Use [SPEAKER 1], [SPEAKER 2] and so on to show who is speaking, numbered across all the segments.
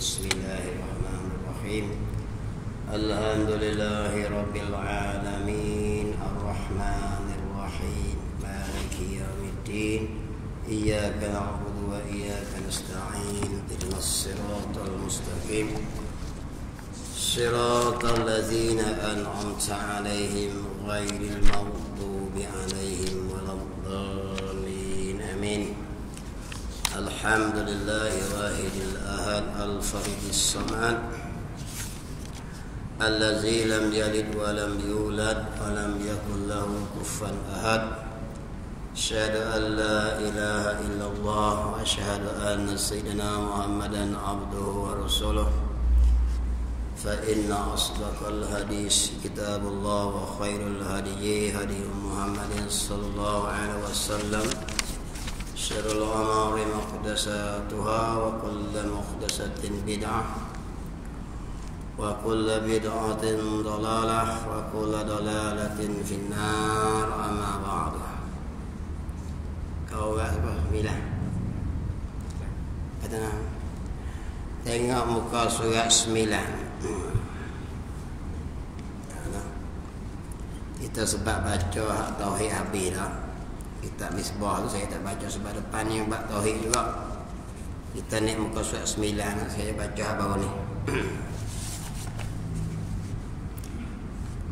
[SPEAKER 1] Bismillahirrahmanirrahim. Alhamdulillahi rabbil alamin, arrahmanirrahim, maliki yaumiddin. Iyyaka na'budu wa iyyaka nasta'in. Ihdinas siratal mustaqim. Siratal ladzina an'amta 'alaihim ghairil maghdubi 'alaihim waladdallin. Amin. Alhamdulillahi wahidil ahad al-faridis samad allazi lam yalid wa lam yulad wa lam yakul lahu kufuwan ahad. Asyhadu an la ilaha illallah wa asyhadu anna sayyidina Muhammadan abduhu wa rasuluh. Fa inna asdaqal hadis kitabullah wa khairul hadyi hadi Muhammadin sallallahu alaihi wasallam. Syarrul umuri muhdatsatuha wa kullu muhdatsatin bid'ah wa kullu bid'atin dhalalah wa kullu dhalalatin finnar. Amma ba'du. Kau apa bilang? Kata tengok muka surat 9. Kita sebab baca hak tauhid habis dah. Kitab Misbah tu saya tak baca sebab depan yang bab tauhid juga. Kita naik muka surat 9, saya baca baru ni.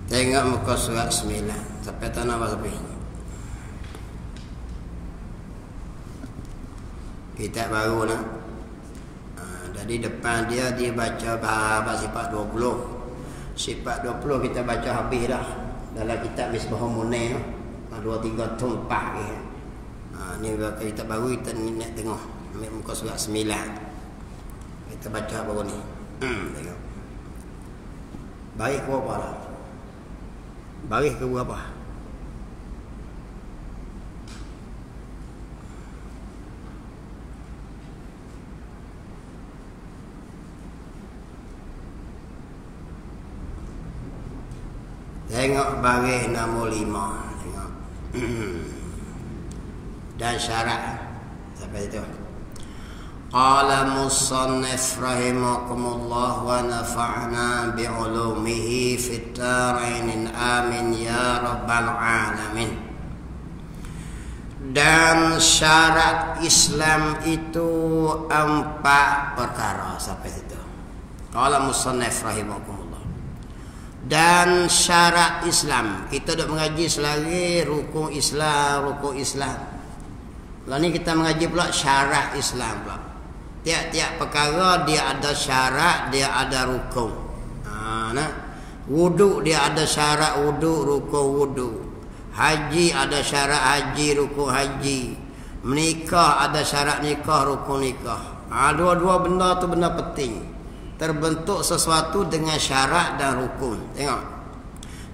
[SPEAKER 1] Tengok muka surat 9 sampai tanah apa sampai. Kitab baru lah. Jadi depan dia baca bab sifat 20. Sifat 20 kita baca habis dah dalam kitab Misbah Munir. 2-3 tumpah ni. Ni kitab baru kita nak tengok. Ambil muka surat 9. Kita baca baru ni. Tengok. Baris ke berapa lah? Baris ke berapa? Tengok baris nombor 5. Dan syarat sampai itu. Qala musannif rahimakumullah wa nafa'na bi'ulumihi fit darain amin ya rabbal alamin. Dan syarat Islam itu 4 perkara sampai situ. Qala musannif rahimakumullah. Dan syarat Islam, kita duk mengaji selagi rukun Islam. Lalu ni kita mengaji pula syarat Islam pula. Tiap-tiap perkara dia ada syarat, dia ada rukun. Wudu dia ada syarat wudu, rukun wudu. Haji ada syarat haji, rukun haji. Menikah ada syarat nikah, rukun nikah. Dua-dua benda tu benda penting. Terbentuk sesuatu dengan syarat dan rukun. Tengok.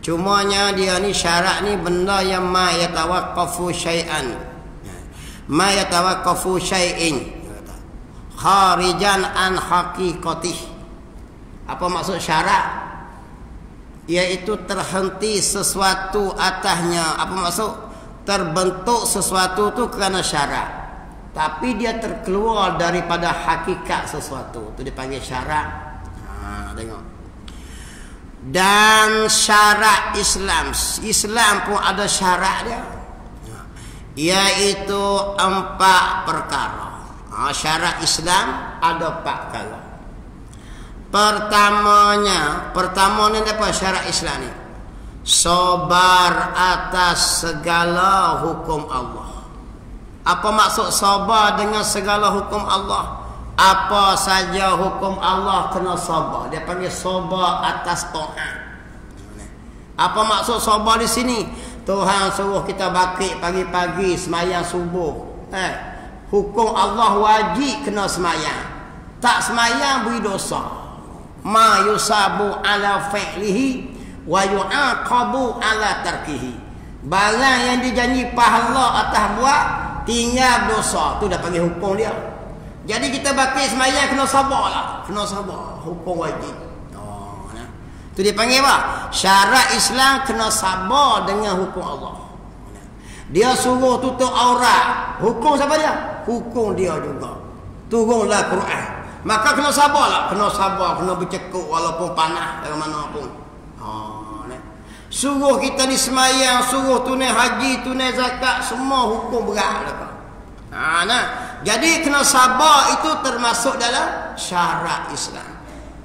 [SPEAKER 1] Cumanya dia ni syarat ni benda yang ma yatawaqqafu syai'an. Ma yatawaqqafu syai'in. Kharijan an haqiqatih. Apa maksud syarat? Iaitu terhenti sesuatu atasnya. Apa maksud? Terbentuk sesuatu tu kerana syarat. Tapi dia terkeluar daripada hakikat sesuatu. Itu dipanggil syarat. Tengok. Dan syarat Islam. Islam pun ada syarat dia. Iaitu 4 perkara. Syarat Islam ada 4 perkara. Pertamanya apa syarat Islam ni? Sabar atas segala hukum Allah. Apa maksud sabar dengan segala hukum Allah? Apa saja hukum Allah kena sabar. Dia panggil sabar atas taat. Apa maksud sabar di sini? Tuhan suruh kita bakit pagi-pagi semayang subuh. Hukum Allah wajib kena semayang. Tak semayang beri dosa. Ma yusabu ala fi'lihi wa yu'aqabu ala tarkihi. Barang yang dijanji pahala atas buat, tinggal dosa. Tu dah panggil hukum dia. Jadi kita bakit semayang kena sabar lah. Kena sabar. Hukum wajib. Tu dia panggil apa? Syarat Islam kena sabar dengan hukum Allah. Dia suruh tutup aurat. Hukum siapa dia? Hukum dia juga. Turunlah Quran. Maka kena sabarlah, kena sabar, kena bercekuk walaupun panas dari mana pun. Suruh kita disemayang, suruh tunai haji, tunai zakat, semua hukum berat lah. Jadi kena sabar itu termasuk dalam syarat Islam.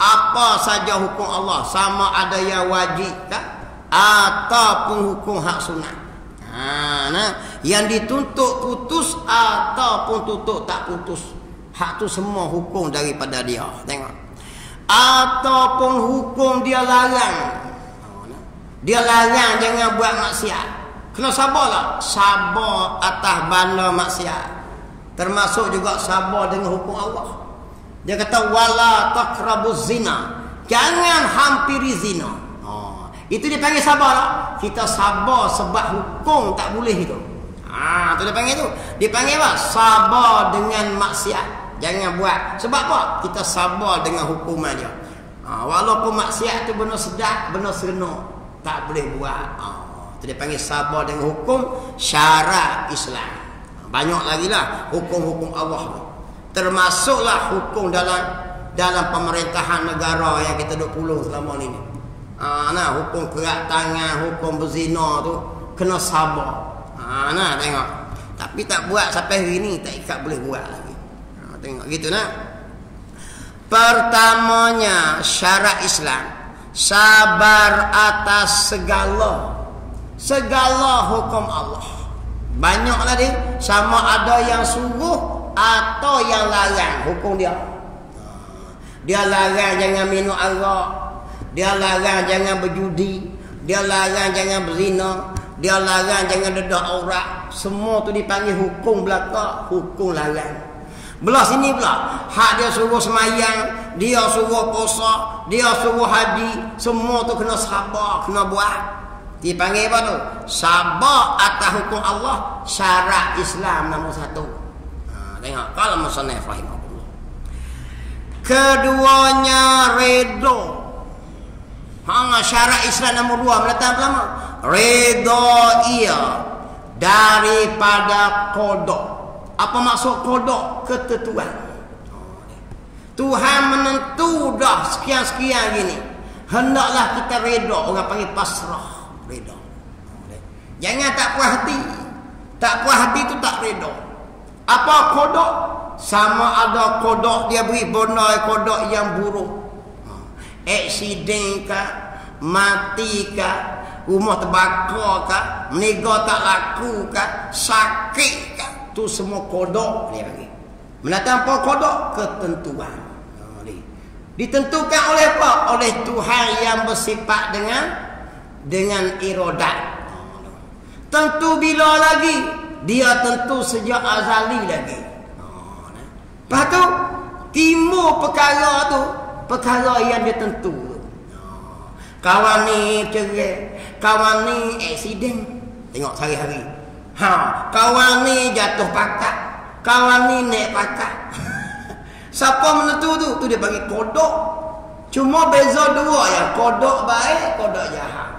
[SPEAKER 1] Apa saja hukum Allah, sama ada yang wajib kan, ataupun hukum hak sunat. Yang dituntut putus ataupun tutup tak putus, hak tu semua hukum daripada dia. Tengok. Ataupun hukum dia larang. Dia larang jangan buat maksiat. Kena sabarlah. Sabar atas bala maksiat. Termasuk juga sabar dengan hukum Allah. Dia kata wala taqrabuz zina. Jangan hampiri zina. Itu dipanggil sabar lah. Kita sabar sebab hukum tak boleh itu. Itu dia panggil tu. Dipanggil apa? Sabar dengan maksiat. Jangan buat. Sebab apa? Kita sabar dengan hukuman dia. Walaupun maksiat tu benar sedap, benar serenuk, tak boleh buat. Itu dia panggil sabar dengan hukum syarat Islam. Banyak lagi lah hukum-hukum Allah. Termasuklah hukum dalam pemerintahan negara yang kita duk puluh selama ni. Hukum kerak tangan, hukum berzina tu kena sabar. Tengok. Tapi tak buat sampai hari ni, tak ikat boleh buat lagi. Tengok gitu nah. Pertamanya syarat Islam, sabar atas segala hukum Allah. Banyaklah dia, sama ada yang suruh atau yang larang hukum dia. Dia larang jangan minum arak, dia larang jangan berjudi, dia larang jangan berzina, dia larang jangan dedah aurat. Semua tu dipanggil hukum belaka, hukum larang. Belah sini pula, hak dia suruh semayang, dia suruh puasa, dia suruh haji, semua tu kena sabar, kena buat. Dipanggil apa tu? Sabar atas hukum Allah, syarat Islam nombor 1. Tengok kalau musannaf rahimahullah. Keduanya redha. Syarat Islam nombor 2 meletak pertama. Redha ia daripada qada. Apa maksud qada? Ketentuan. Tuhan menentu dah sekian-sekian gini. Hendaklah kita redha, orang panggil pasrah. Redha. Jangan tak puas hati. Tak puas hati tu tak redha. Apa qada? Sama ada qada dia beri benar, qada yang buruk. Aksiden kah, mati kah, rumah terbakar kah, meniaga tak laku kah, sakit kah, tu semua qada dia bagi. Mendatang apa qada? Ketentuan. Ditentukan oleh apa? Oleh Tuhan yang bersifat dengan iradat. Tentu bila lagi? Dia tentu sejak azali lagi. Lepas tu timbul perkara tu, perkara yang dia tentu. Kawan ni cerai, kawan ni aksiden. Tengok sehari-hari. Kawan ni jatuh pakat, kawan ni naik pakat. Siapa menentu tu? Tu dia bagi kodok. Cuma beza dua ya, kodok baik, kodok jahat.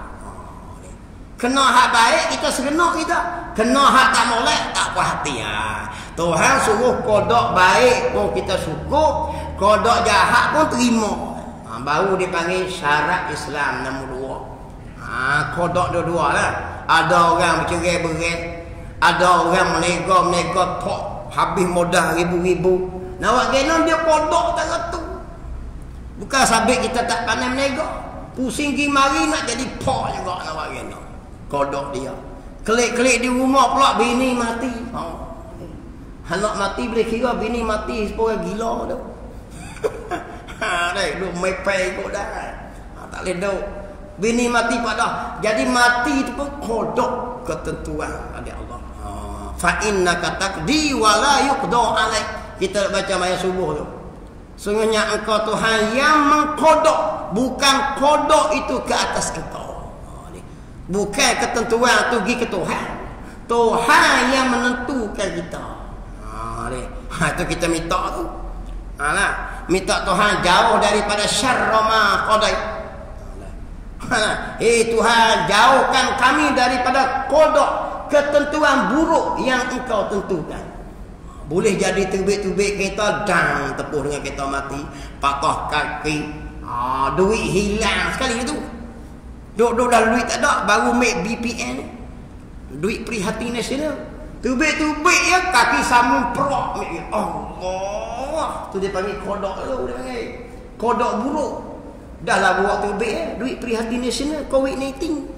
[SPEAKER 1] Kena hak baik kita segenap kita, kena hak tak molek tak puas hati. Tuhan suruh kodok baik pun kita syukur, kodok jahat pun terima. Baru dipanggil syarat Islam nombor 2. Kodok dua-dua lah. Ada orang bercerai-berai, ada orang menega tok habis modal ribu-ribu. Nawak genom dia kodok tak retu. Bukan sabit kita tak pandai menega, pusing pergi mari nak jadi pok juga nawak genom. Kodok dia. Kelik-kelik di rumah pula bini mati. Anak mati boleh kira bini mati sepuluh gila tu. Duk mepai kot dah. Tak boleh duk. Bini mati pada. Jadi mati itu pun kodok ketentuan dari Allah. Fa innaka taqdi wa la yuqda alaik. Kita baca ayat subuh tu. Sungguhnya engkau Tuhan yang mengkodok, bukan kodok itu ke atas engkau. Bukan ketentuan tu pergi ke Tuhan. Tuhan yang menentukan kita. Itu kita minta tu. Minta Tuhan jauh daripada syarra ma qadai. Tuhan jauhkan kami daripada kodok, ketentuan buruk yang engkau tentukan. Boleh jadi tubik-tubik kereta dang tepuh dengan kereta mati, patah kaki. Duit hilang sekali itu. Duk dah duit tak ada, baru make BPN. Duit Prihatin Nasional. Tubik-tubik ya, kaki sambung perok. Allah. Tu dia panggil kodok tu, dia panggil. Kodok buruk. Dah lah buat tubik ya, duit Prihatin Nasional COVID-19.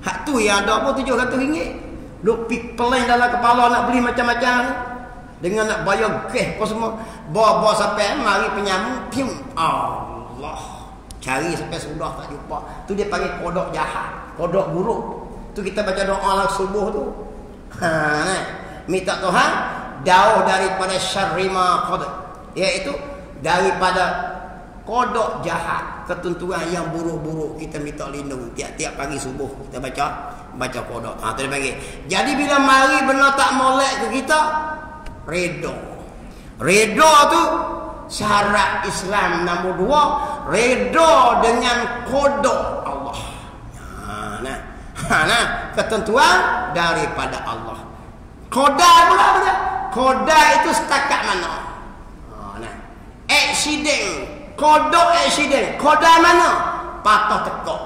[SPEAKER 1] Hak tu yang ada apa RM700. Duk pelan dalam kepala nak beli macam-macam. Dengan nak bayar gas apa semua. Bawa sampai mari penyamun, pium. Allah. Cari sampai sudah tak jumpa. Tu dia panggil kodok jahat, kodok buruk. Tu kita baca doa lah subuh tu. Minta Tuhan jauh daripada syarri ma qad, iaitu daripada kodok jahat, ketentuan yang buruk-buruk. Kita minta lindung tiap-tiap pagi subuh kita baca kodok. Tu dia panggil. Jadi bila mari benar tak molek ke kita, redha. Redha tu syarat Islam nombor 2, redha dengan kodok Allah. Ketentuan daripada Allah. Koda pula apa? Koda itu setakat mana? Accident, kodok accident. Koda mana? Patah tekok.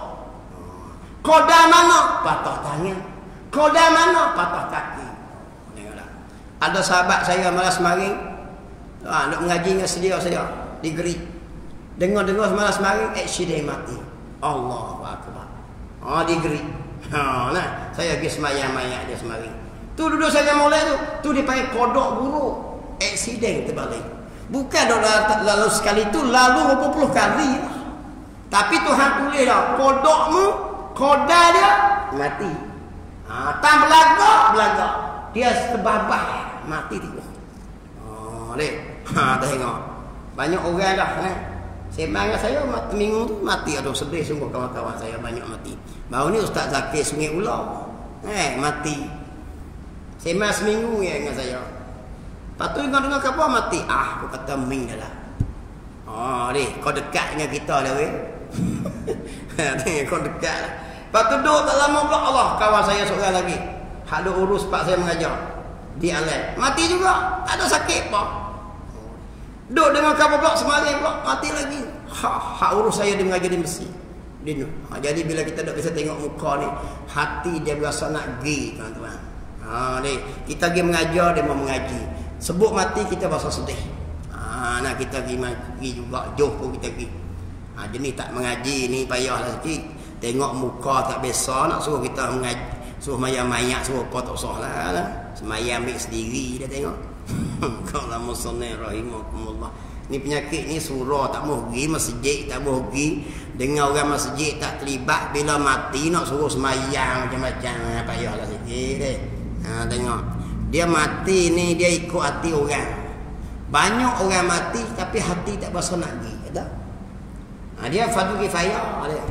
[SPEAKER 1] Koda mana? Patah tangan. Koda mana? Patah kaki. Ada sahabat saya malas maring, nak mengaji dengan sedia degree. Dengar malas maring, accident mati. Allahu akbar. Degree. Saya pergi semayang mayat dia semaring. Tu duduk saya mulai tu dipanggil kodok buruk, accident terbalik. Bukan lalu sekali tu, lalu berapa puluh kali. Tapi Tuhan tulis dah, kodokmu, koda dia mati. Tak belaga, dia terbabah. Mati tengok. Tengok. Banyak orang dah sembang dengan saya minggu tu mati. Aduh sedih sungguh kawan-kawan saya banyak mati. Baru ni Ustaz Zakir Sungai Ular mati. Sembang seminggu ya dengan saya. Lepas tu dengar apa mati. Aku kata ming dah lah. Kau dekat dengan kita dah weh. Kau dekat lah. Lepas tu duduk tak lama pula Allah kawan saya seorang lagi. Hak duk urus pak saya mengajar di alam, mati juga, tak ada sakit apa. Duk dengan kapal pula semalam pula mati lagi. Hak urus saya dia mengajar di Mesir. Jadi bila kita tak bisa tengok muka ni, hati dia berasa nak pergi, tuan-tuan. Kita pergi mengajar, dia mau mengaji. Sebut mati kita berasa sedih. Nak kita pergi juga, jauh pun kita pergi. Jenis tak mengaji ni payahlah sikit. Tengok muka tak biasa, nak suruh kita mengaji, suruh mayat suruh apa tak usah lah. Semayang ambil sendiri dia tengok. Kalau musannif rahimakumullah. Ni penyakit ni surah tak mau pergi masjid, tak mau pergi dengar orang masjid, tak terlibat. Bila mati nak suruh semayang macam-macam, payahlah sikit deh. Tengok dia mati ni, dia ikut hati orang. Banyak orang mati tapi hati tak berasa nak pergi, kata. Dia fardu kifayah dia.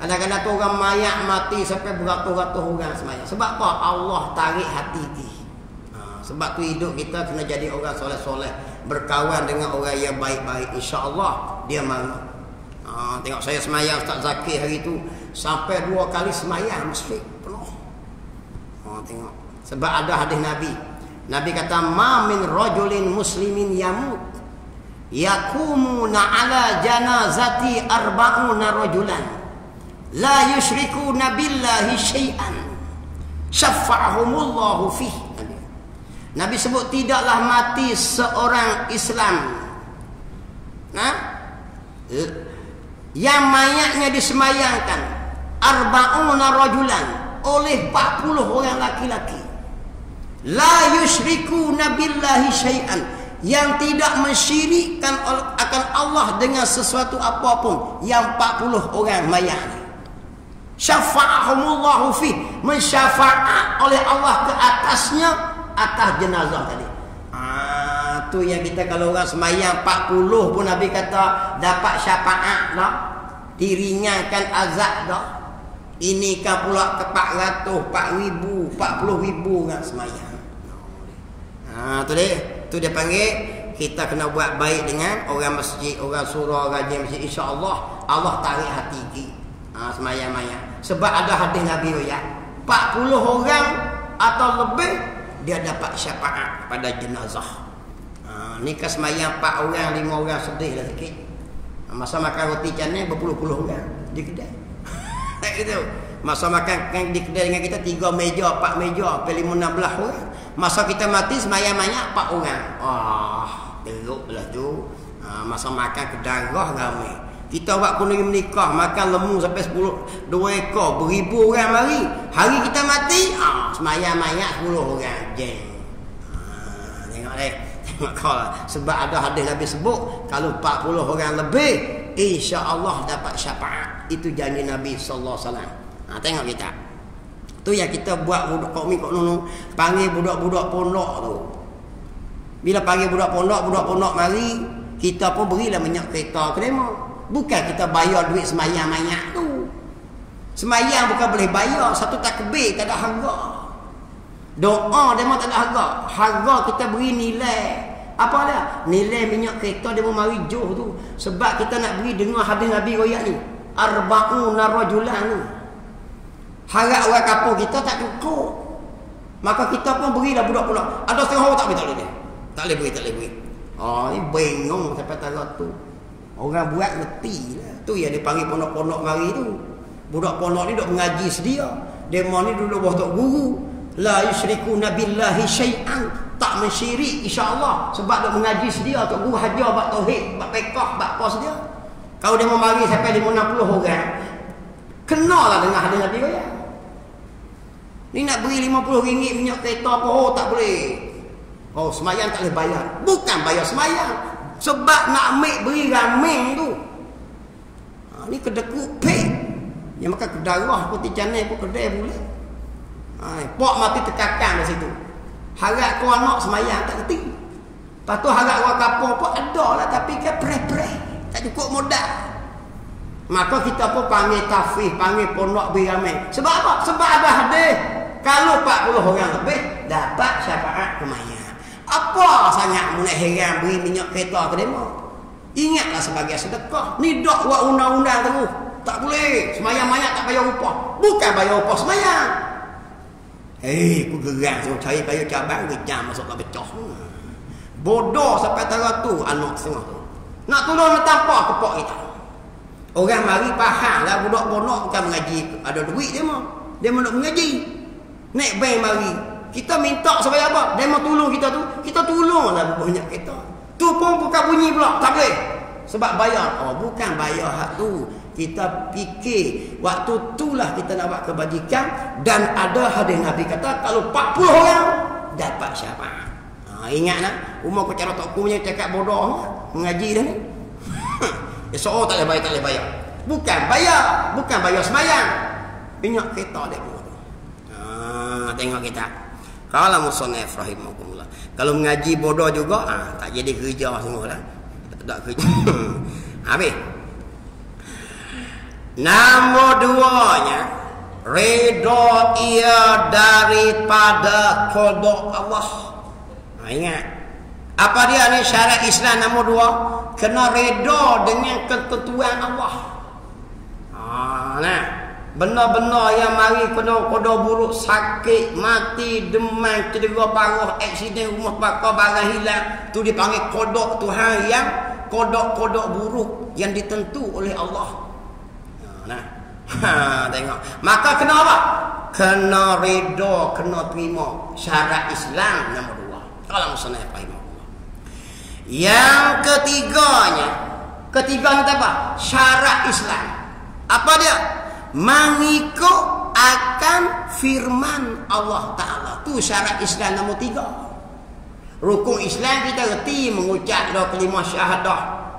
[SPEAKER 1] Kadang-kadang tu orang mayat mati sampai beratus-ratus orang semayang. Sebab apa? Allah tarik hati dia. Sebab tu hidup kita kena jadi orang soleh-soleh, berkawan dengan orang yang baik-baik, insya-Allah dia malu. Tengok saya semayang Ustaz Zakir hari tu sampai 2 kali semayang masjid penuh. Tengok. Sebab ada hadis Nabi kata ma min rajulin muslimin yamut yakumuna ala janazati arba'una rajulan la yusyrikuna billahi syai'an syafa'ahumullahu fih. Nabi sebut tidaklah mati seorang Islam yang mayatnya disemayangkan arba'una rajulan oleh 40 orang laki-laki, la yusyrikuna billahi syai'an, yang tidak mensyirikkan akan Allah dengan sesuatu apapun, yang 40 orang mayat ni syafa'ahumullahu fi, mensyafaat oleh Allah ke atasnya, atas jenazah tadi. Tu yang kita kalau orang semayang 40 pun Nabi kata dapat syafaat dah, diringankan azab dah. Ini kan pula ke 400, 4,000, 40,000 orang semayang. Tu dia panggil kita kena buat baik dengan orang masjid, orang surau, rajin masjid, insya-Allah Allah tarik hati kita. Semayang-mayang. Sebab ada hadis Nabi ya, 40 orang atau lebih dia dapat syafaat pada jenazah. Ni kan semayang 4 orang, 5 orang sedih lah sikit. Masa makan roti canai berpuluh-puluh orang di kedai. Tak gitu. Masa makan di kedai dengan kita 3 meja, 4 meja, 5, 16 orang. Masa kita mati semayang banyak 4 orang. Teruklah tu. Masa makan kedarah ramai. Kita buat kuning menikah, makan lemu sampai 10, 2 ekor, beribu orang mari. Hari kita mati, semayang banyak 10 orang. Jeng. Tengok deh. Tengok kau lah. Sebab ada hadis Nabi sebut, kalau 40 orang lebih, insya-Allah dapat syafaat. Itu janji Nabi sallallahu alaihi wasallam. Tengok kita. Tu yang kita buat budak kau nunu, panggil budak-budak pondok tu. Bila panggil budak pondok mari, kita pun berilah minyak kereta ke demo. Bukan kita bayar duit semayang banyak tu. Semayang bukan boleh bayar, satu takbir tak ada harga. Doa demo tak ada harga. Harga kita beri nilai. Apa dia? Nilai minyak kereta demo mari jauh tu. Sebab kita nak beri dengar hadis Nabi royak ni. Arba'una rajulan ni. Harap orang kampung kita tak cukup. Maka kita pun berilah budak-budak. Ada setengah orang tak boleh dia. Tak boleh beri. Ni bingung sampai tarat tu. Orang buat reti lah. Tu yang dipanggil pondok-pondok mari tu. Budak pondok ni duk mengaji sedia. Demo ni dulu bawah tok guru. La yusyrikuna billahi syai'an. Tak mensyirik insya-Allah. Sebab duk mengaji sedia tok guru hajar bab tauhid, bab fiqh, bab apa sedia. Kalau demo mari sampai 50 orang. Kenalah dengan hadis Nabi ya. Ni nak beri RM50 minyak kereta apa tak boleh. Semayang tak boleh bayar. Bukan bayar semayang. Sebab nak ambil beri rameng tu. Ni kedekut pek. Yang makan kedarah putih canai pun kedai boleh. Pok mati terkakang di situ. Harap kau anak semayang tak kerti. Lepas tu harap orang kampung pun ada lah. Tapi kan pre-pre. Tak cukup modal. Maka kita pun panggil tafih, panggil pondok beri rameng. Sebab apa? Sebab ada hadis. Kalau 40 orang lebih dapat syafaat kemayang. Apa sangat mu nak heran beri minyak kereta ke demo? Ingatlah sebagai sedekah. Ni dak buat undang-undang terus. Tak boleh. Semayang banyak tak bayar upah. Bukan bayar upah semayang. Aku gerak suruh cari kayu cabang kejam masuk ke pecah. Bodoh sampai tarat tu anak setengah tu. Nak tolong nak apa kepok kita. Orang mari faham lah budak bonok bukan mengaji. Ada duit dia mah. Dia nak mengaji. Naik bank mari. Kita minta supaya apa? Dia mau tolong kita tu. Kita tolonglah banyak kita. Tu pun bukan bunyi pula. Tak boleh. Sebab bayar. Bukan bayar hak tu. Kita fikir waktu itulah kita nak buat kebajikan. Dan ada hadis Nabi kata kalau 40 orang dapat syafaat. Ingatlah. Umar kau cara tak punya cakap bodoh. Mengaji dah ni. Seorang tak boleh bayar. Bukan bayar. Bukan bayar semayang. Minyak kereta dia pun. Tengok kita. Kalau musannaf rahimahullah. Kalau mengaji bodoh juga, tak jadi kerja semualah. Tak kerja. Habis. Nombor 2-nya, redha ia daripada qada Allah. Ingat. Apa dia ni syarat Islam nombor 2? Kena redha dengan ketentuan Allah. Nah. Benar-benar yang mari kena buruk, sakit, mati, demam, cedera parah, aksiden, rumah bakar, barang hilang, tu dipanggil kodok Tuhan yang kodok-kodok buruk yang ditentu oleh Allah. Tengok. Maka kena apa? Kena redha, kena terima syarat Islam nombor 2. Kalau musannaf rahimahullah. Yang ketiganya apa? Syarat Islam. Apa dia? Mengikut akan firman Allah Ta'ala. Tu syarat Islam nombor 3. Rukun Islam kita reti mengucap doa kalimah syahadah,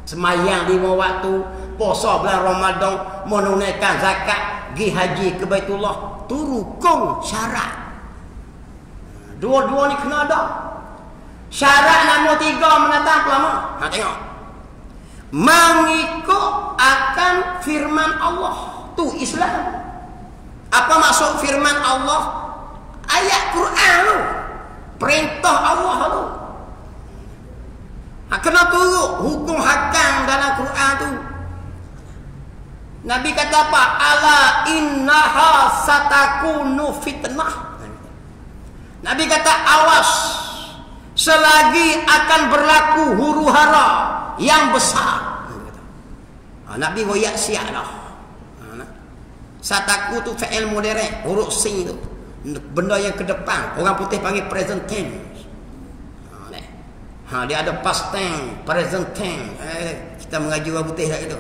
[SPEAKER 1] semayang 5 waktu, puasa bulan Ramadan, menunaikan zakat, pergi haji ke Baitullah. Tu rukun syarat. Dua-dua ni kena ada. Syarat nombor 3 menatang lama. Tengok. Mengikut akan firman Allah. Tu Islam. Apa maksud firman Allah? Ayat Quran tu. Perintah Allah tu. Kena turut hukum hakam dalam Quran tu. Nabi kata apa? Ala innaha satakunu fitnah. Nabi kata awas, selagi akan berlaku huru hara yang besar. Nabi royak siap dah. Sataku tu fi'il mudhari', huruf sin tu. Benda yang ke depan, orang putih panggil present tense. Dia ada past tense, present tense. Kita mengaji orang putih tak itu.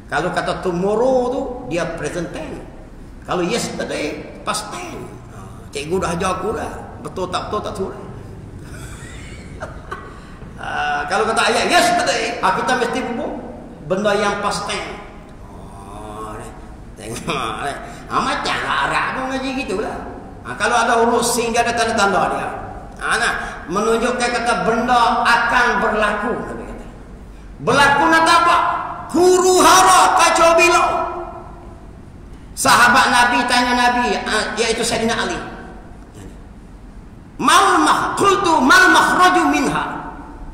[SPEAKER 1] Kalau kata tomorrow tu dia present tense. Kalau yesterday past tense. Cikgu dah ajar aku dah. Betul tak surat. Kalau kata ayat yesterday, kita mesti bubuh benda yang past tense. Tengok. Macamlah Arab pun ngaji gitulah. Kalau ada huruf sin dia ada tanda-tanda dia. Menunjukkan kata benda akan berlaku. Berlaku nanti apa? Huru hara kacau bilau. Sahabat Nabi tanya Nabi, iaitu Sayyidina Ali. Qultu mal makhraju minha.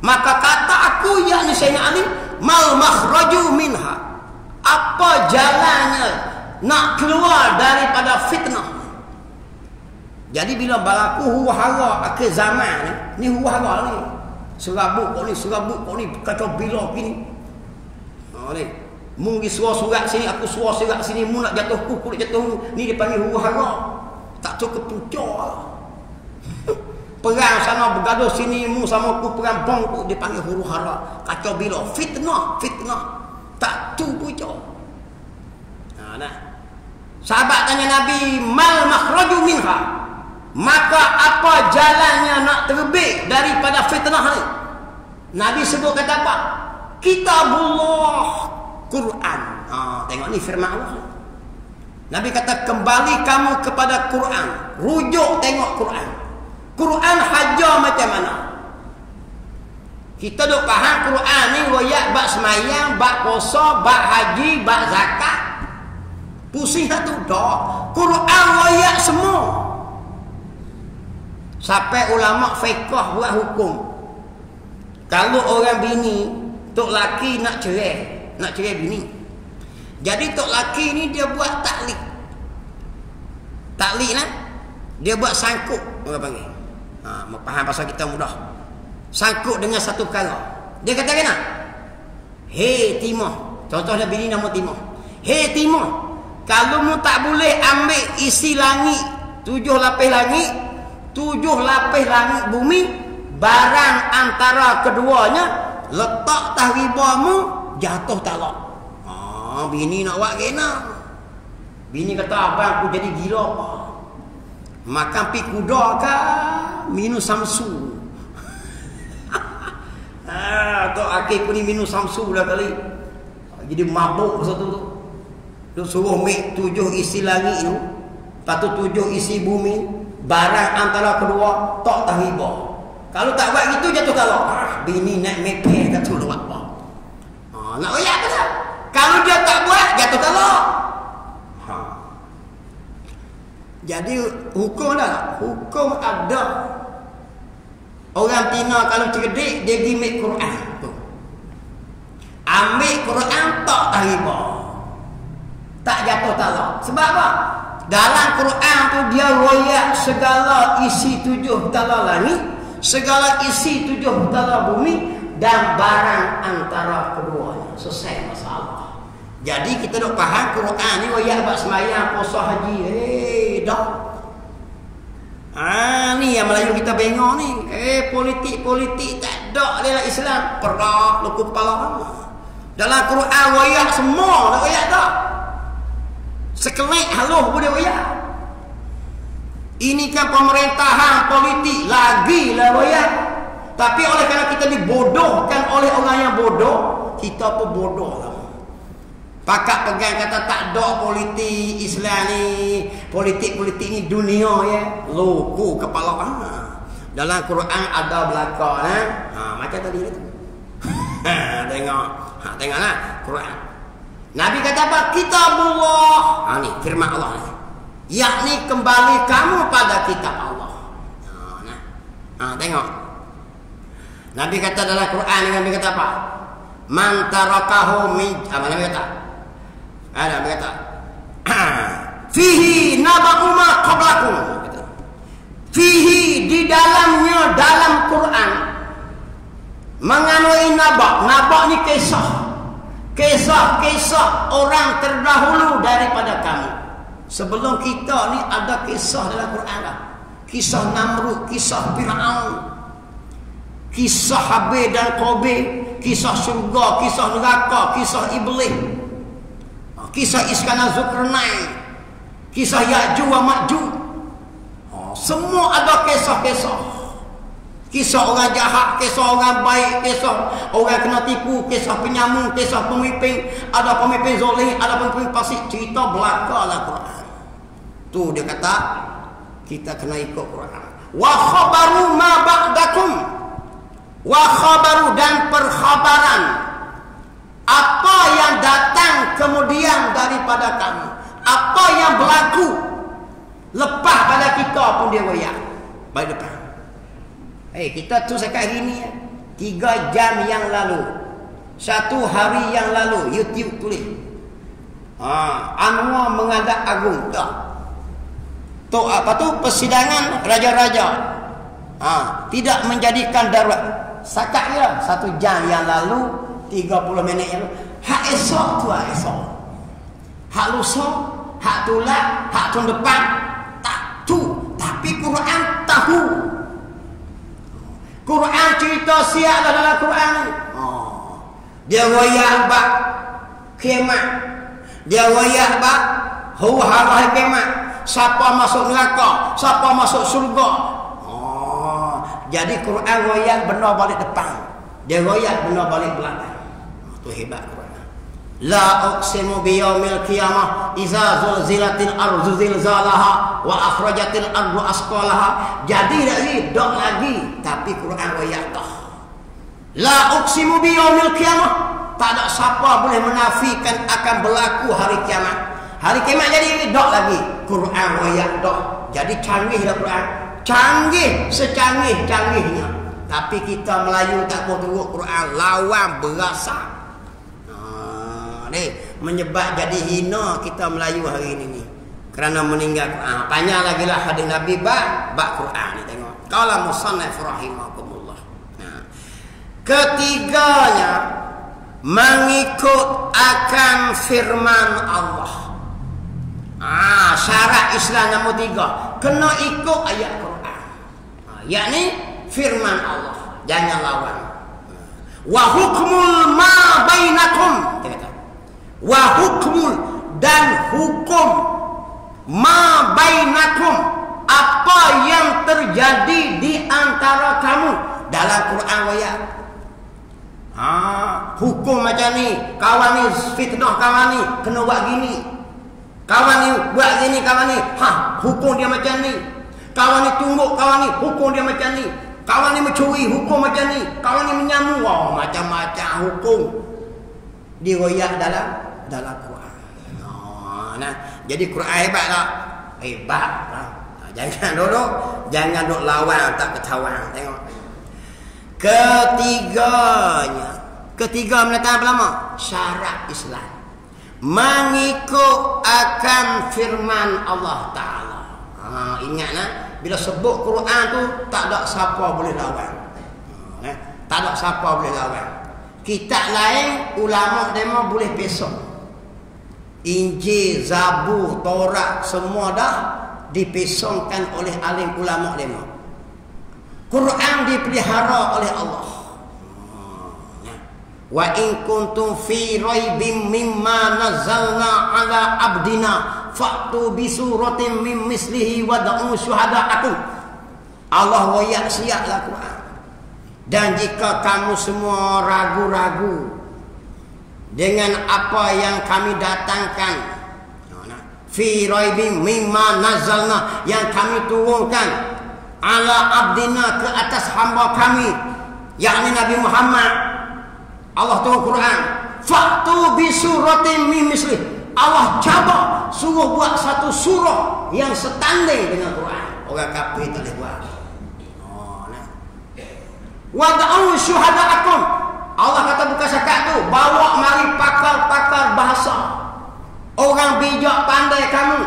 [SPEAKER 1] Maka kata aku yakni Sayyidina Ali, mal makhraju minha. Apa jalannya nak keluar daripada fitnah? Jadi bila berlaku huru-hara akhir zaman ni huru-hara ni. Serabut kau ni kacau bilau gini. Ni. Mu pergi surat sini, aku surat sini, mu nak jatuh kulit jatuh ni dipanggil huru-hara. Tak cukup pucuk. Perang sana bergaduh sini, mu sama aku perang bom tu dipanggil huru-hara. Kacau bilau, fitnah. Tak tu pucuk. Sahabat tanya Nabi, mal makhraju minha. Maka apa jalannya nak terbit daripada fitnah ni? Nabi sebut kata apa? Kitabullah, Quran. Tengok ni firman Allah. Nabi kata kembali kamu kepada Quran. Rujuk tengok Quran. Quran hajar macam mana? Kita duk faham Quran ni royak bab semayang, bab puasa, bab haji, bab zakat. Pusing satu dah. Quran royak semua. Sampai ulama fiqh buat hukum. Kalau orang bini, tok laki nak cerai bini. Jadi tok laki ni dia buat taklik. Taklik lah. Dia buat sangkut, orang panggil. Faham pasal kita mudah. Sangkut dengan satu perkara. Dia kata kena. Hei Timah. Contohnya bini nama Timah. Hei Timah. Kalau mu tak boleh ambil isi langit, 7 lapis langit, 7 lapis langit bumi, barang antara keduanya letak tah ribamu, jatuh talak. Bini nak buat kena. Bini kata abang aku jadi gila apa? Makan pi kuda ke minum samsu. Tok akhir aku ni minum samsu dah kali. Jadi mabuk satu tu. Dia suruh ambil 7 isi langit tu, lepas tu 7 isi bumi, barang antara kedua tak terhiba. Kalau tak buat gitu jatuh talak. Bini nak mepek kat tu buat apa? Nak royak ke tak? Kalau dia tak buat jatuh talak. Jadi hukum dah. Hukum ada. Orang Tina kalau cerdik dia pergi ambil Quran tu. Ambil Quran tak terhiba. Tak jatuh talak. Sebab apa? Dalam Quran tu dia royak segala isi 7 tala langit, segala isi 7 tala bumi dan barang antara keduanya. Selesai masalah. Jadi kita dok faham Quran ni royak buat sembahyang, puasa, haji. Dah. Ni yang Melayu kita bengong ni. Politik tak ada dalam Islam. Perak luku kepala. Dalam Quran royak semua, dak royak tak? Sekelek haluh boleh royak. Ini kan pemerintahan politik lagi lah royak. Tapi oleh kerana kita dibodohkan oleh orang yang bodoh, kita pun bodoh lah. Pakak pegang kata tak ada politik Islam ni, politik ni dunia ya. Loko kepala. Dalam Quran ada belakang macam tadi tu. Tengoklah Quran. Nabi kata apa? Kitabullah. Ni firman Allah ni. Yakni kembali kamu pada kitab Allah. Tengok. Nabi kata dalam Quran, Nabi kata apa? Man tarakahu min apa Nabi kata? Nabi kata fihi naba'u ma qablakum. Fihi, di dalamnya, dalam Quran menganui nabak ni kisah orang terdahulu daripada kamu. Sebelum kita ni ada kisah dalam Quran lah. Kisah Namrud, kisah Fir'aun, kisah Habil dan Qabil, kisah syurga, kisah neraka, kisah iblis, kisah Iskandar Zulkarnain, kisah Ya'juj wa Ma'juj. Semua ada kisah-kisah. Kisah orang jahat, kisah orang baik, kisah orang kena tipu, kisah penyambung, kisah pemimpin. Ada pemimpin zalim, ada pemimpin fasik. Cerita belakalah Quran. Tu dia kata kita kena ikut Quran. Wa khabaru ma ba'dakum. Wa khabaru, dan perkhabaran apa yang datang kemudian daripada kamu. Apa yang berlaku lepas pada kita pun dia royak. Baik depan. Kita tu sekat hari ni 3 jam yang lalu, 1 hari yang lalu YouTube tulis Anwar menghadap agung tu apa tu persidangan raja-raja tidak menjadikan darurat. Sakat je 1 jam yang lalu, 30 minit yang lalu. Hak esok tu esok, hak lusa, hak tulat, hak tahun depan tak tu. Tapi Quran tahu. Quran cerita siap dalam Quran. Dia royak bab kiamat. Dia royak bab huru-hara kiamat. Siapa masuk neraka, siapa masuk surga. Jadi Quran royak benar balik depan. Dia royak benar balik belakang. Tu hebat Quran. La uqsimu biyaumil qiyamah iza zulzilatil ardu zilzalaha wa akhrajatil ardu asqalaha. Jadi lagi dok lagi, tapi Quran royak dah. La uqsimu biyaumil qiyamah, tak ada siapa boleh menafikan akan berlaku hari kiamat. Hari kiamat jadi dok lagi, Quran royak dah. Jadi canggihlah Quran, canggih secanggih-canggihnya. Tapi kita Melayu tak mau turut Quran, lawan berasa. Menyebab jadi hina kita Melayu hari ini ni kerana meninggal Quran. Tanya lagi lah hadis Nabi bab Quran ni, tengok. Qala musannaf rahimakumullah. Ketiganya mengikut akan firman Allah. Syarat Islam nombor 3, kena ikut ayat Quran. Yakni firman Allah, jangan lawan. Wa hukmul ma bainakum, wa hukmul, dan hukum ma bainakum, apa yang terjadi di antara kamu. Dalam Quran ayat hukum macam ni, kawan ni fitnah kawan ni kena buat gini, kawan ni buat gini, kawan ni hukum dia macam ni, kawan ni tumbuk kawan ni hukum dia macam ni, kawan ni mencuri hukum macam ni, kawan ni menyamuk, macam-macam hukum diroyak dalam Quran. Jadi Quran hebat tak? Hebat lah. Jangan duduk lawan tak ketahuan. Tengok. Ketiga mendatang apa lama? Syarat Islam mengikut akan firman Allah Ta'ala. Ingat nah, bila sebut Quran tu tak ada siapa boleh lawan. Tak ada siapa boleh lawan. Kitab lain ulama demo boleh besok. Injil, Zabur, Taurat semua dah dipesongkan oleh alim ulama demo. Quran dipelihara oleh Allah. Wa in kuntum fi raibim mimma nazzalna ala abdina fa'tu bi suratin min mislihi wad'u syuhada'akum. Allah royak siaplah Quran. Dan jika kamu semua ragu-ragu dengan apa yang kami datangkan, fi raibim mimma nazzalna, yang kami turunkan ala abdina, ke atas hamba kami, yakni Nabi Muhammad, Allah turun Quran, fa'tu bi suratin min misli, Allah cabar suruh buat satu surah yang setanding dengan Quran. Orang kafir tak boleh buat. Wad'u syuhada'akum, Allah kata bukan sekat tu, bawa mari pakar-pakar bahasa, orang bijak pandai kamu,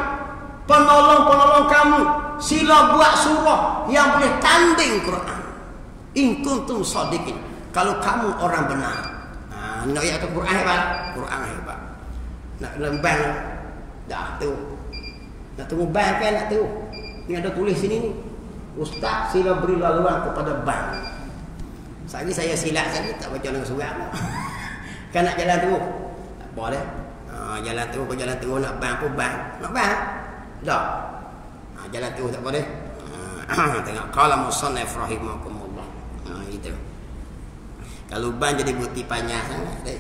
[SPEAKER 1] penolong-penolong kamu, sila buat surah yang boleh tanding Quran. In kuntum shadiqin. Kalau kamu orang benar. Nak ayat Quran hebat. Quran hebat. Nak lembang dah tu. Nak tunggu bank kan nak tu. Ni ada tulis sini ni. Ustaz sila beri laluan kepada bank. Sekali saya silap tadi tak baca dengan surat. Kan nak jalan terus. Tak boleh. Jalan terus nak bank pun bank. Nak bank. Tak. Jalan terus tak boleh. Tengok qala musannif rahimakumullah. Gitu. Kalau bank jadi bukti panjang sangat deh.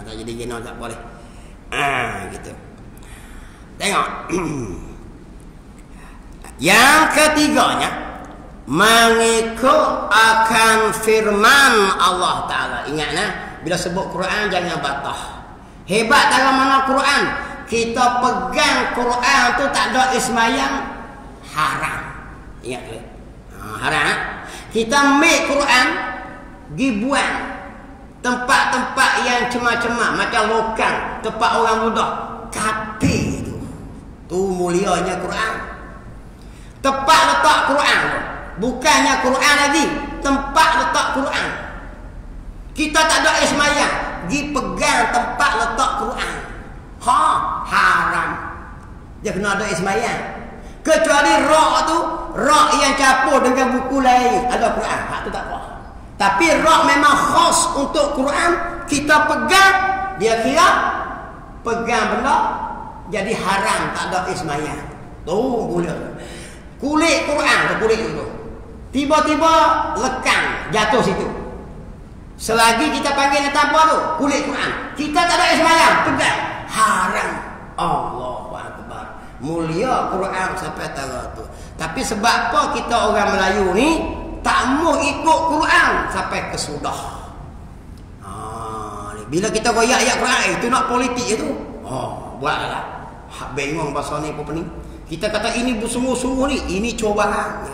[SPEAKER 1] Tak jadi jenuh tak boleh. Gitu. Tengok. Yang ketiganya, mengikut akan firman Allah Ta'ala. Ingat nah, bila sebut Quran jangan batah. Hebat dalam mana Quran. Kita pegang Quran tu tak ada ismayang haram. Ingat ke? Haram. Kita ambil Quran pergi buang tempat-tempat yang cemar-cemar macam lokal, tempat orang mudah. Kapi tu. Tu mulianya Quran. Tempat letak Quran. Bukannya Quran lagi, tempat letak Quran. Kita tak ada ismayang, pergi pegang tempat letak Quran. Haram. Dia kena ada ismayang. Kecuali rak tu, rak yang campur dengan buku lain ada Quran. Hak tu tak apa. Tapi rak memang khas untuk Quran, kita pegang, dia kira pegang benda jadi haram, tak ada ismayang. Tu boleh. Kulit Quran tu, kulit tu tiba-tiba lekang jatuh situ. Selagi kita panggil tanpa tu kulit Quran, kita tak ada ismayang, pegang, haram. Allahu Akbar. Mulia Quran sampai tahu tu. Tapi sebab apa kita orang Melayu ni tak mau ikut Quran sampai ke sudah. Bila kita royak ayat Quran itu nak politik itu. Buatlah. Hak bingung bahasa ni apa pening. Kita kata ini sungguh-sungguh ni, ini cobaan.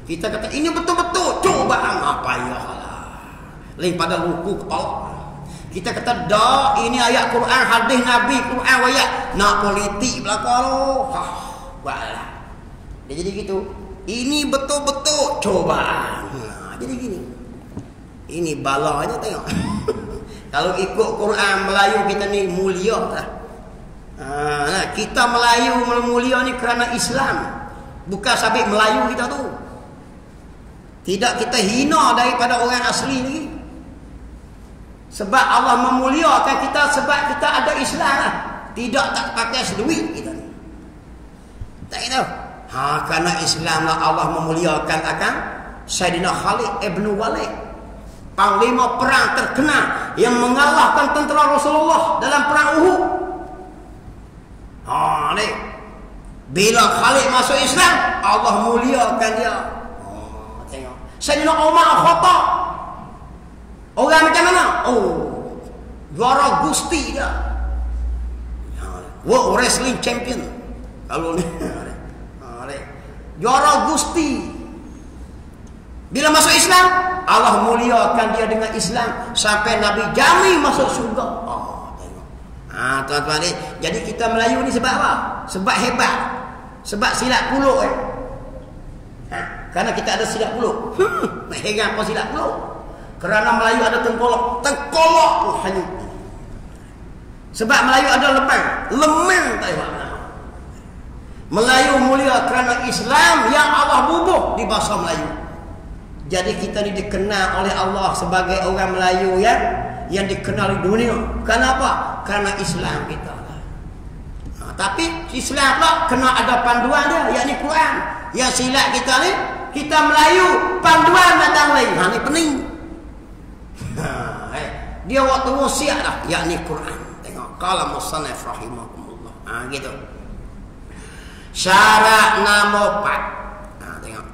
[SPEAKER 1] Kita kata ini betul-betul cobaan. Payahlah. Lain pada luku kepala. Kita kata dah, ini ayat Quran, hadis Nabi, Quran, ayat. Nak politik belakang lo. Buatlah. Dia jadi gitu. Ini betul-betul cobaan. Jadi gini. Ini balanya tengok. Kalau ikut Quran Melayu kita ni mulia lah. Kita Melayu mulia ni kerana Islam, bukan sabit Melayu kita tu. Tidak kita hina daripada orang asli ni. Sebab Allah memuliakan kita sebab kita ada Islam lah. Tidak tak pakai seduit kita ni. Tak tahu. Kerana Islam lah Allah memuliakan akan Sayyidina Khalid ibn Walid, panglima perang terkenal yang mengalahkan tentera Rasulullah dalam perang Uhud. Ni bila Khalid masuk Islam, Allah muliakan dia. Tengok. Sayyidina Umar Khattab. Orang macam mana? Juara Gusti dia. World Wrestling Champion. Kalau ni. Juara Gusti. Bila masuk Islam, Allah muliakan dia dengan Islam sampai Nabi jamin masuk surga. Tuan-tuan ni, jadi kita Melayu ni sebab apa? Sebab hebat. Sebab silat puluk Kerana kita ada silat puluk. Nak heran apa silat puluk? Kerana Melayu ada tengkolok. Tengkolok pun hanyut. Sebab Melayu ada lemang. Lemang tak hebat. Melayu mulia kerana Islam yang Allah bubuh di bahasa Melayu. Jadi kita ni dikenal oleh Allah sebagai orang Melayu yang dikenal di dunia. Kenapa? Kerana Islam kita. Tapi Islam pula kena ada panduan dia, yakni Quran. Yang silat kita ni, kita Melayu, panduan datang lain. Ni pening. Dia waktu wasiat dah, yakni Quran. Tengok, qala musannif rahimakumullah. Gitu. Syarat nombor 4. Tengok.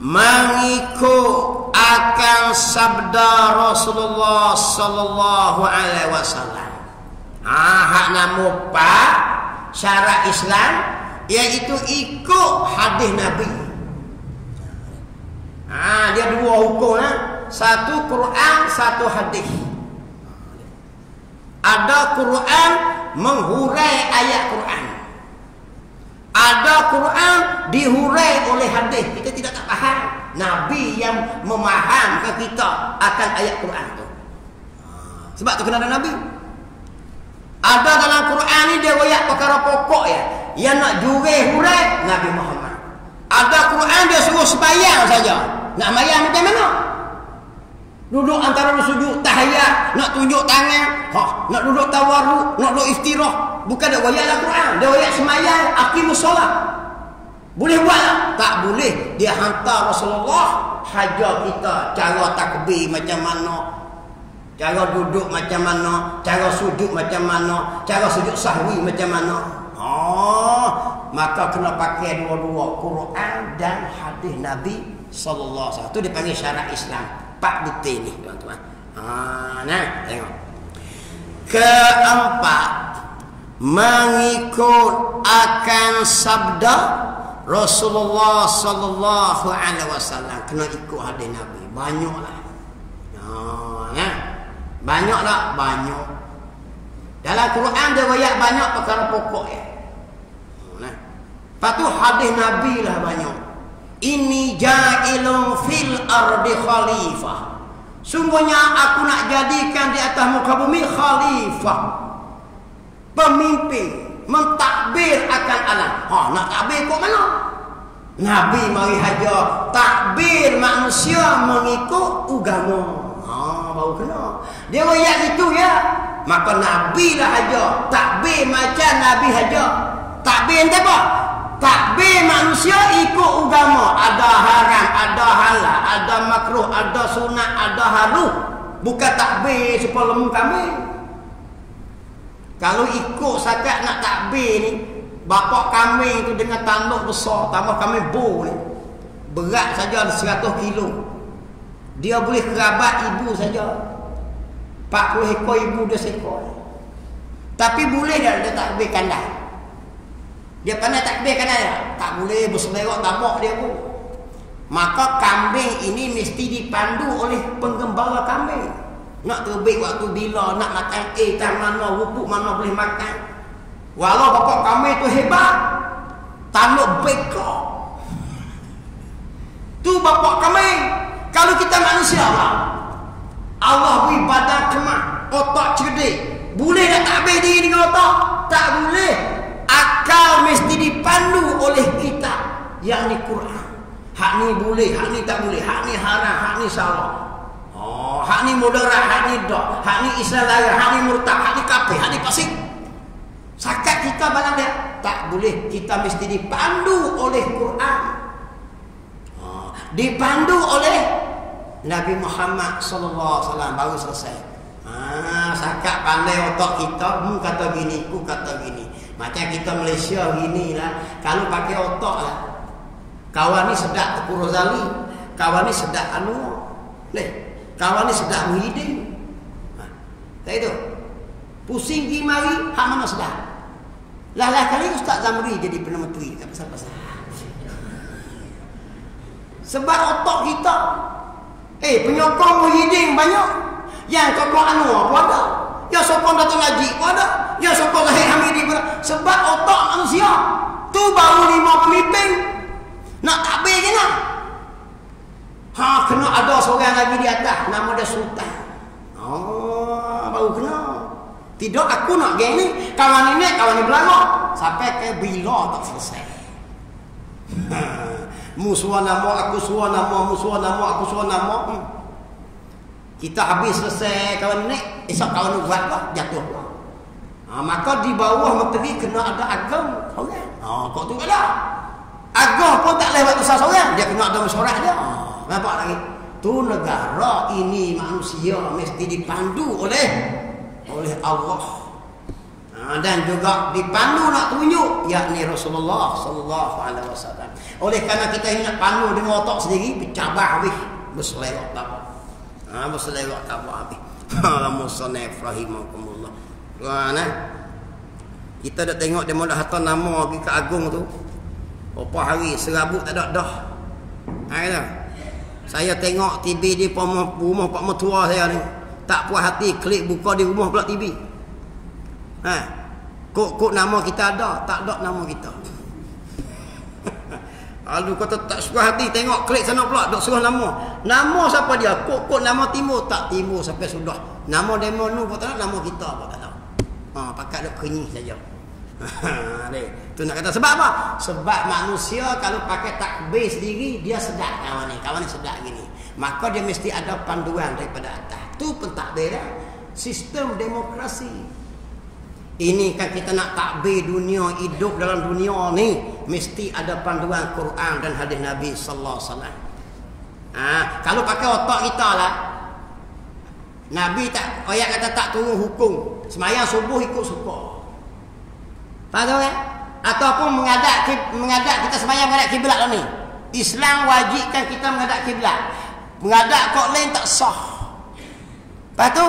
[SPEAKER 1] Mengikut akan sabda Rasulullah sallallahu alaihi wasallam. Hak nombor 4 syarat Islam iaitu ikut hadis Nabi. Dia dua hukum satu Quran, satu hadis. Ada Quran menghurai ayat Quran. Ada Quran dihurai oleh hadis. Kita tidak faham. Nabi yang memahamkan kita akan ayat Quran tu. Sebab tu kena ada Nabi. Ada dalam Quran ni dia royak perkara pokok ya. Yang nak jurih hurai Nabi Muhammad. Ada Quran dia suruh sembahyang saja. Nak sembahyang macam mana? Duduk antara sujud tahiyat, nak tunjuk tangan, nak duduk tawarruk, nak duduk iftirah. Bukan dia royak dalam Quran. Dia royak sembahyang, aqimus solat. Boleh buat tak? Tak boleh. Dia hantar Rasulullah hajar kita cara takbir macam mana, cara duduk macam mana, cara sujud macam mana, cara sujud sahwi macam mana. Maka kena pakai dua-dua, Quran dan hadis Nabi sallallahu alaihi wasallam. Itu dipanggil syarat Islam. 4 butir ni, tuan-tuan. Nah, tengok. Keempat, mengikut akan sabda Rasulullah sallallahu alaihi wasallam. Kena ikut hadis Nabi. Banyaklah. Banyak tak? Banyak. Dalam Quran dia royak banyak perkara pokok ya. Lepas tu hadis Nabi lah banyak. Ini ja'ilun fil ardi khalifah. Sungguhnya aku nak jadikan di atas muka bumi khalifah. Pemimpin. Mentakbir akan alam. Nak takbir kok mana? Nabi mari hajar. Takbir manusia mengikut agama. Baru kena. Dia royak gitu ya. Maka Nabi lah hajar. Takbir macam Nabi hajar. Takbir entah apa? Takbir manusia ikut agama. Ada haram, ada halal, ada makruh, ada sunat, ada haruh. Bukan takbir supaya lemu kambing. Kalau ikut sakat nak takbir ni, bapak kambing tu dengan tanduk besar, tambah kambing bo ni, berat saja 100 kilo. Dia boleh kerabat ibu saja. 40 ekor ibu dia sekor. Tapi boleh dia takbir kandang. Dia pandai takbir kandang dia. Tak boleh berselerok tabak dia pun. Maka kambing ini mesti dipandu oleh penggembala kambing. Nak terbit waktu bila, nak makan tak mana, rupuk mana boleh makan. Walau bapak kambing tu hebat, tanduk bekok. Tu bapak kambing. Kalau kita manusia Allah beri badan kemah, otak cerdik. Boleh tak takbir diri dengan otak? Tak boleh. Akal mesti dipandu oleh kita, yakni Quran. Hak ni boleh, hak ni tak boleh, hak ni haram, hak ni salah. Hak ni moderat, hak ni dak, hak ni Islam lara, hak ni murtad, hak ni kafir, hak ni fasik. Sakat kita barang dia tak boleh. Kita mesti dipandu oleh Quran. Dipandu oleh Nabi Muhammad sallallahu alaihi wasallam baru selesai. Sakat pandai otak kita, mu kata gini, ku kata gini. Macam kita Malaysia gini lah. Kalau pakai otak lah. Kawan ni sedap Tengku Rozali, kawan ni sedap Anwar. Kawan ni sedap Muhyiddin. Tak itu. Pusing pergi mari, hak mana sedap. Lah kali Ustaz Zamri jadi Perdana Menteri dekat pasal-pasal. Sebab otak kita penyokong Muhyiddin banyak. Yang sokong Anwar pun ada. Yang sokong Datuk Najib pun ada. Yang sokong Zahid Hamidi pun ada. Sebab otak manusia tu baru 5 pemimpin. Nak takbir kena. Kena ada seorang lagi di atas, nama dia Sultan. Baru kena. Tidak aku nak gini, kawan ini kawan ni belakang. Sampai ke bila tak selesai. Musuh nama, aku suah nama, musuh nama, aku suah nama. Kita habis selesai kawan ni, esok kawan ni buat lah, jatuh lah. Maka di bawah menteri kena ada agam seorang. Kau tu ada. Agam pun tak lewat usaha seorang, dia kena ada mesyuarat dia. Nampak lagi? Tu negara ini manusia mesti dipandu oleh Allah. Dan juga dipandu nak tunjuk yakni Rasulullah sallallahu alaihi wasallam. Oleh kerana kita nak pandu dengan otak sendiri, bercabar habis, berselewak tak. Berselewak tak habis. Musannaf rahimakumullah. Tuan kita dah tengok dia mula hantar nama pergi ke agung tu. Berapa hari serabut tak ada dah. Saya tengok TV di rumah pak mertua saya ni. Tak puas hati klik buka di rumah pula TV. Kok nama kita ada, tak ada nama kita. Alu kata tak suka hati tengok klik sana pula dok suruh nama. Nama siapa dia? Kok nama timur tak timur sampai sudah. Nama demo nu kata nama kita apa tak tahu. Pakat dok kenying saja. Tu nak kata sebab apa? Sebab manusia kalau pakai takbir sendiri dia sedap kawan ni sedap gini. Maka dia mesti ada panduan daripada atas. Tu pentadbir dah. Sistem demokrasi. Ini kan kita nak takbir dunia, hidup dalam dunia ni mesti ada panduan Quran dan hadis Nabi sallallahu alaihi wasallam. Kalau pakai otak kita lah. Nabi tak ayat kata tak turun hukum. Sembahyang subuh ikut suka. Faham tak? Ataupun menghadap kita sembahyang menghadap kiblat lah ni. Islam wajibkan kita menghadap kiblat. Menghadap kok lain tak sah. Lepas tu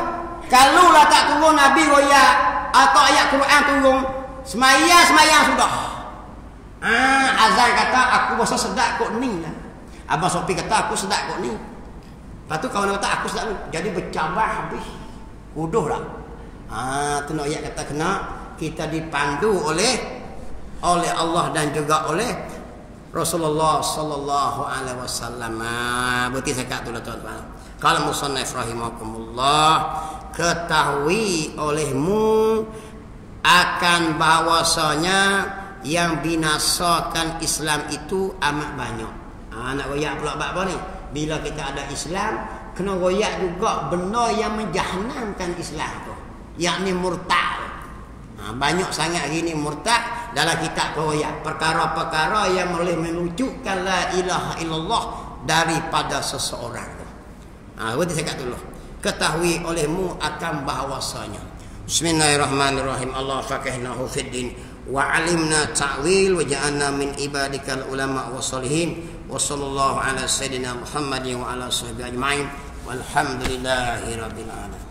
[SPEAKER 1] kalau lah tak turun Nabi royak atau ayat Quran turun, semayang sudah. Azan kata aku rasa sedap kot ni lah. Abang Sopi kata aku sedap kot ni. Lepas tu kawan kata aku sedap ni. Jadi bercabar habis. Uduh lah. Tu nak ayat kata kena kita dipandu oleh Allah dan juga oleh Rasulullah sallallahu alaihi wasallam. Berarti zakat tu lah tuan-tuan. Kalau musannaf rahimakumullah, ketahui olehmu akan bahwasanya yang binasakan Islam itu amat banyak. Nak royak pula bab apa ni? Bila kita ada Islam, kena royak juga benda yang menjahannamkan Islam tu, yakni murtad. Banyak sangat gini murtad dalam kitab royak, perkara-perkara yang boleh menunjukkan la ilaha illallah daripada seseorang. Berarti saya kata dulu. Ketahui olehmu akan bahawasanya. Bismillahirrahmanirrahim. Allah faqihnahu fid din wa alimna ta'wil wa ja'alna min ibadikal ulama wa salihin wa sallallahu ala sayyidina Muhammadin wa ala sahbihi ajma'in walhamdulillahi rabbil alamin.